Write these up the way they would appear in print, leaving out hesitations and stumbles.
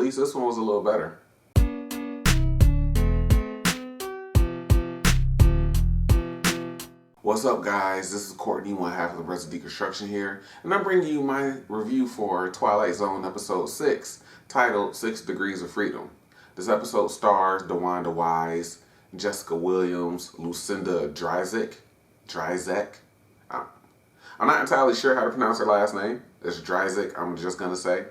least this one was a little better. What's up, guys? This is Courtney, one half of the rest of Deconstruction here, and I'm bringing you my review for Twilight Zone episode 6, titled 6 Degrees of Freedom. This episode stars DeWanda Wise, Jessica Williams, Lucinda Dryzek. I'm not entirely sure how to pronounce her last name. It's Dryzek, I'm just going to say.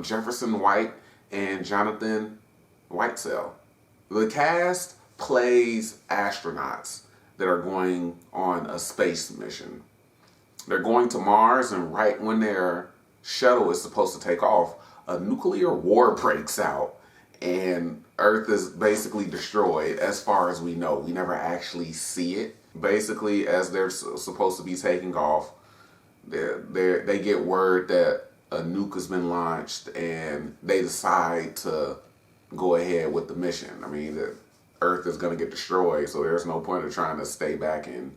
Jefferson White and Jonathan Whitesell. The cast plays astronauts that are going on a space mission. They're going to Mars, and right when their shuttle is supposed to take off, a nuclear war breaks out and Earth is basically destroyed as far as we know. We never actually see it. Basically, as they're supposed to be taking off, they get word that a nuke has been launched and they decide to go ahead with the mission. I mean, the Earth is going to get destroyed, so there's no point of trying to stay back and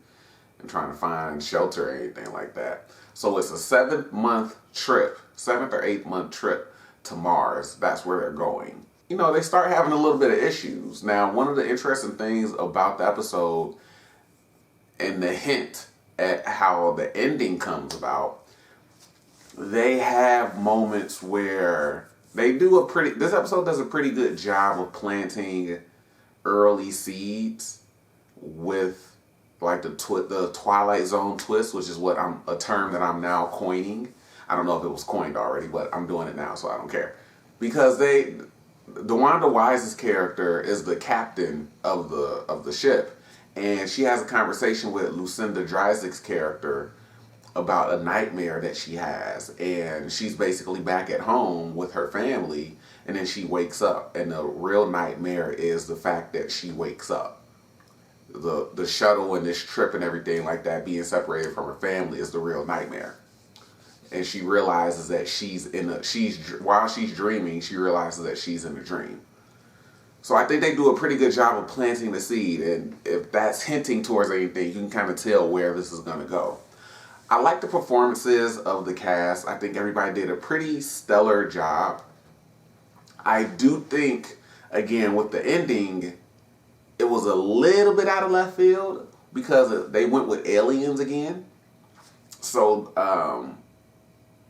trying to find shelter or anything like that. So it's a 7-month trip, 7th or 8th month trip to Mars. That's where they're going. You know, they start having a little bit of issues. Now, one of the interesting things about the episode and the hint at how the ending comes about, they have moments where they do this episode does a pretty good job of planting early seeds with like the Twilight Zone twist, which is a term that I'm now coining. I don't know if it was coined already, but I'm doing it now, so I don't care. Because DeWanda Wise's character is the captain of the ship, and she has a conversation with Lucinda Dryzek's character about a nightmare that she has, and she's basically back at home with her family, and then she wakes up, and the real nightmare is the fact that she wakes up. The shuttle and this trip and everything like that, being separated from her family, is the real nightmare. And she realizes that while she's dreaming, she realizes that she's in a dream. So I think they do a pretty good job of planting the seed, and if that's hinting towards anything, you can kind of tell where this is going to go. I like the performances of the cast. I think everybody did a pretty stellar job. I do think, again, with the ending, it was a little bit out of left field because they went with aliens again. So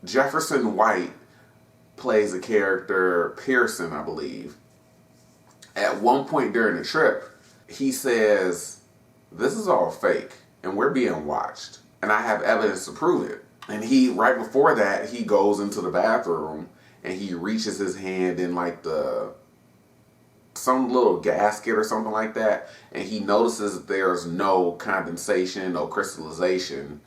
Jefferson White plays a character, Pierson, I believe. At one point during the trip, he says, "This is all fake and we're being watched. And I have evidence to prove it." And right before that, he goes into the bathroom and he reaches his hand in like some little gasket or something like that. And he notices that there's no condensation, no crystallization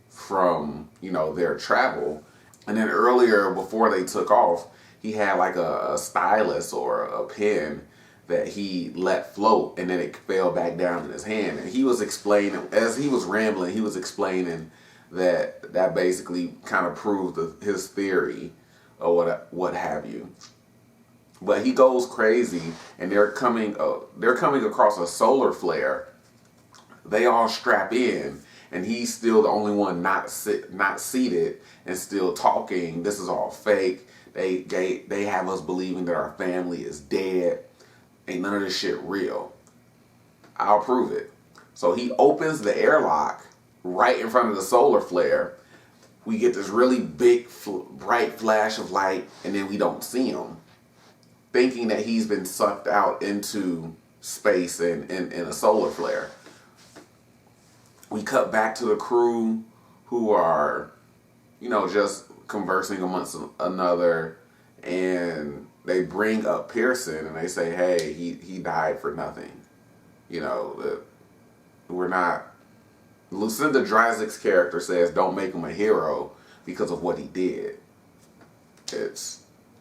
from, their travel. And then earlier, before they took off, he had like a stylus or a pen that he let float, and then it fell back down in his hand. And he was explaining, as he was rambling, he was explaining that basically kind of proved his theory or what have you. But he goes crazy, and they're coming across a solar flare. They all strap in, and he's still the only one not seated and still talking. This is all fake. They have us believing that our family is dead. Ain't none of this shit real. I'll prove it. So he opens the airlock right in front of the solar flare. We get this really big, bright flash of light, and then we don't see him, thinking that he's been sucked out into space in a solar flare. We cut back to the crew who are, just conversing amongst another, and they bring up Pierson and they say, "Hey, he died for nothing." We're not. Lucinda Dryzek's character says, "Don't make him a hero because of what he did.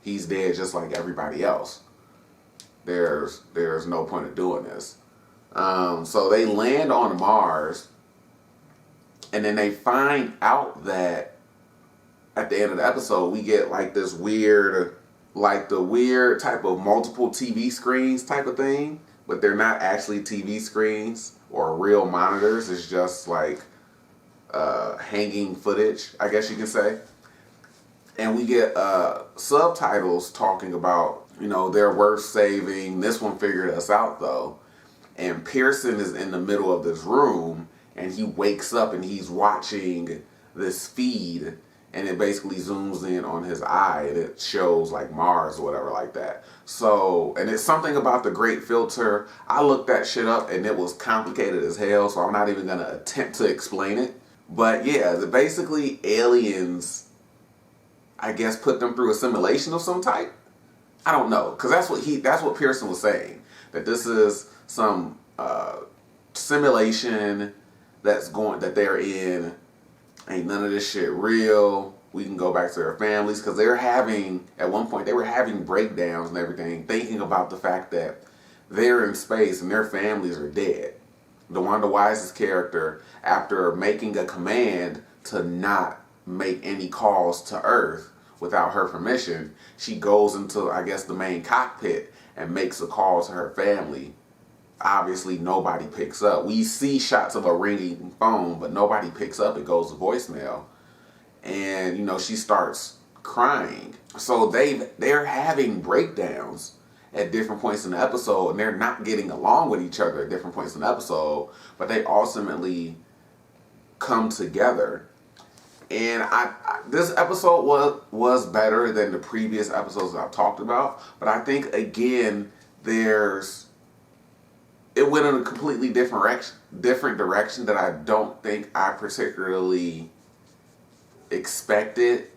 He's dead just like everybody else. There's no point of doing this." So they land on Mars, and then they find out that at the end of the episode, we get like this weird, like the weird type of multiple TV screens type of thing, but they're not actually TV screens or real monitors. It's just like hanging footage, I guess you can say. And we get subtitles talking about, you know, they're worth saving. This one figured us out though. And Pierson is in the middle of this room and he wakes up and he's watching this feed, and it basically zooms in on his eye and it shows like Mars or whatever like that. So, and it's something about the Great Filter. I looked that shit up and it was complicated as hell, so I'm not even gonna attempt to explain it. But yeah, basically aliens, I guess, put them through a simulation of some type. I don't know, because that's what Pierson was saying, that this is some simulation that they're in. Ain't none of this shit real. We can go back to their families, because at one point they were having breakdowns and everything, thinking about the fact that they're in space and their families are dead. DeWanda Wise's character, after making a command to not make any calls to Earth without her permission, she goes into, I guess, the main cockpit and makes a call to her family. Obviously, nobody picks up. We see shots of a ringing phone, but nobody picks up. It goes to voicemail. And, you know, she starts crying. So they're having breakdowns at different points in the episode, and they're not getting along with each other at different points in the episode, but they ultimately come together. And this episode was better than the previous episodes that I've talked about, but I think, again, it went in a completely different direction that I don't think I particularly expected,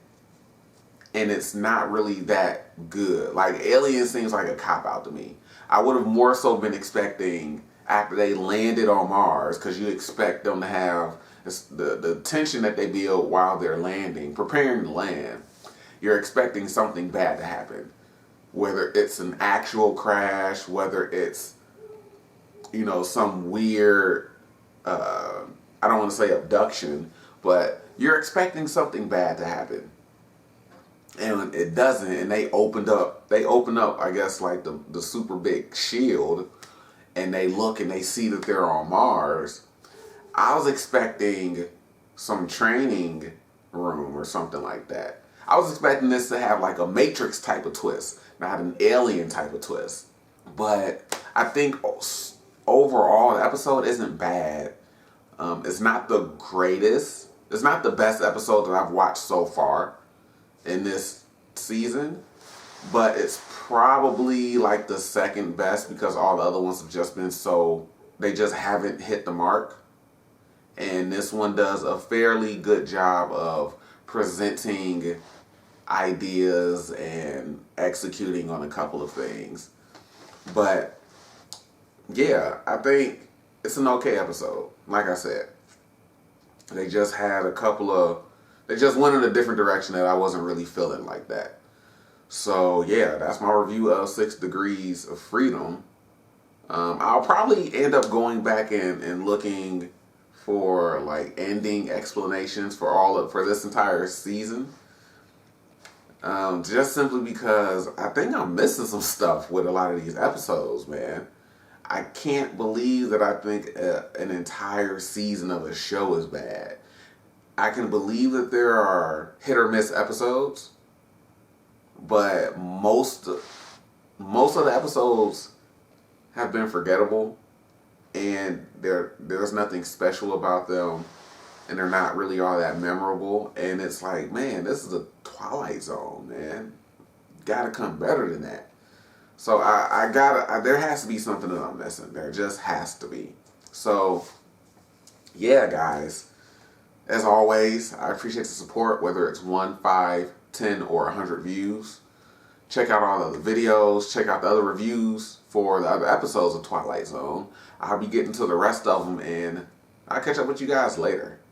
and it's not really that good. Like, Alien seems like a cop-out to me. I would have more so been expecting, after they landed on Mars, because you expect them to have the tension that they build while they're landing, preparing to land, you're expecting something bad to happen. Whether it's an actual crash, whether it's, you know, some weird, I don't want to say abduction, but you're expecting something bad to happen. And it doesn't, and they opened up, I guess, like the super big shield, and they look and they see that they're on Mars. I was expecting some training room or something like that. I was expecting this to have like a Matrix type of twist, not an Alien type of twist. But I think overall the episode isn't bad. It's not the greatest. It's not the best episode that I've watched so far in this season, but it's probably like the second best, because all the other ones have just been they just haven't hit the mark. And this one does a fairly good job of presenting ideas and executing on a couple of things. But yeah, I think it's an okay episode. Like I said, they just went in a different direction that I wasn't really feeling like that. So yeah, that's my review of 6 Degrees of Freedom. I'll probably end up going back and looking for like ending explanations for this entire season. Just simply because I think I'm missing some stuff with a lot of these episodes, man. I can't believe that I think an entire season of a show is bad. I can believe that there are hit or miss episodes, but most of the episodes have been forgettable, and there's nothing special about them, and they're not really all that memorable. And it's like, man, this is a Twilight Zone, man. Gotta come better than that. So there has to be something that I'm missing. There just has to be. So yeah, guys, as always, I appreciate the support, whether it's 1, 5, 10, or 100 views. Check out all the other videos. Check out the other reviews for the other episodes of Twilight Zone. I'll be getting to the rest of them, and I'll catch up with you guys later.